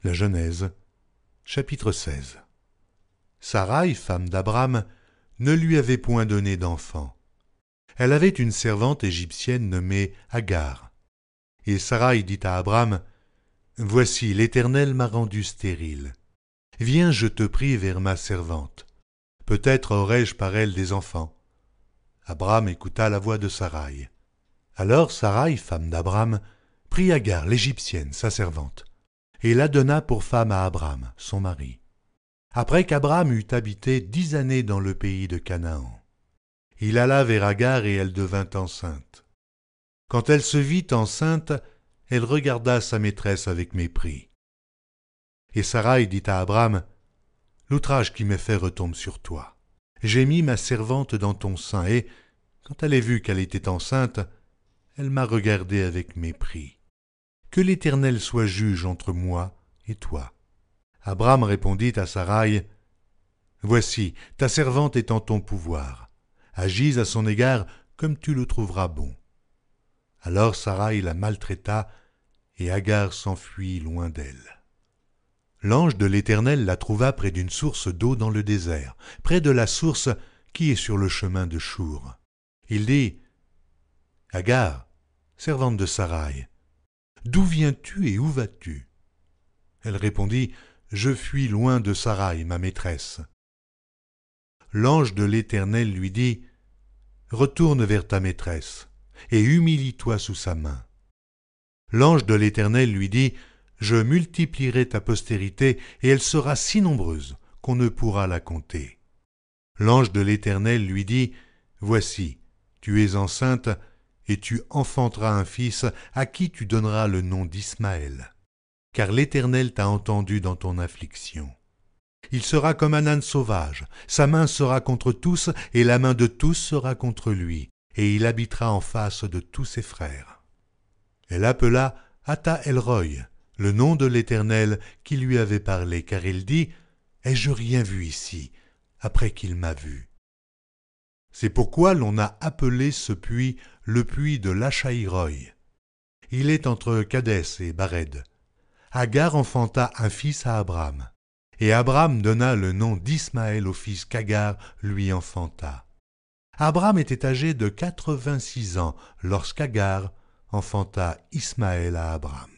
La Genèse, chapitre 16. Saraï, femme d'Abram, ne lui avait point donné d'enfant. Elle avait une servante égyptienne nommée Agar. Et Saraï dit à Abram, « Voici, l'Éternel m'a rendu stérile. Viens, je te prie, vers ma servante. Peut-être aurai-je par elle des enfants. » Abram écouta la voix de Saraï. Alors Saraï, femme d'Abram, prit Agar, l'Égyptienne, sa servante, et la donna pour femme à Abram, son mari. Après qu'Abram eut habité 10 années dans le pays de Canaan, il alla vers Agar et elle devint enceinte. Quand elle se vit enceinte, elle regarda sa maîtresse avec mépris. Et Saraï dit à Abram, « L'outrage qui m'est fait retombe sur toi. J'ai mis ma servante dans ton sein, et, quand elle a vu qu'elle était enceinte, elle m'a regardé avec mépris. Que l'Éternel soit juge entre moi et toi. » Abram répondit à Saraï, « Voici, ta servante est en ton pouvoir. Agis à son égard comme tu le trouveras bon. » Alors Saraï la maltraita, et Agar s'enfuit loin d'elle. L'ange de l'Éternel la trouva près d'une source d'eau dans le désert, près de la source qui est sur le chemin de Chour. Il dit, « Agar, servante de Saraï, d'où viens-tu et où vas-tu » Elle répondit, « Je fuis loin de Saraï, ma maîtresse. » L'ange de l'Éternel lui dit, « Retourne vers ta maîtresse, et humilie-toi sous sa main. » L'ange de l'Éternel lui dit, « Je multiplierai ta postérité, et elle sera si nombreuse qu'on ne pourra la compter. » L'ange de l'Éternel lui dit, « Voici, tu es enceinte, et tu enfanteras un fils à qui tu donneras le nom d'Ismaël. Car l'Éternel t'a entendu dans ton affliction. Il sera comme un âne sauvage, sa main sera contre tous, et la main de tous sera contre lui, et il habitera en face de tous ses frères. » Elle appela Ata El-Roy, le nom de l'Éternel qui lui avait parlé, car il dit, « Ai-je rien vu ici, après qu'il m'a vu ?» C'est pourquoi l'on a appelé ce puits le puits de Lachaïroï. Il est entre Kadès et Bared. Agar enfanta un fils à Abram, et Abram donna le nom d'Ismaël au fils qu'Agar lui enfanta. Abram était âgé de 86 ans lorsqu'Agar enfanta Ismaël à Abram.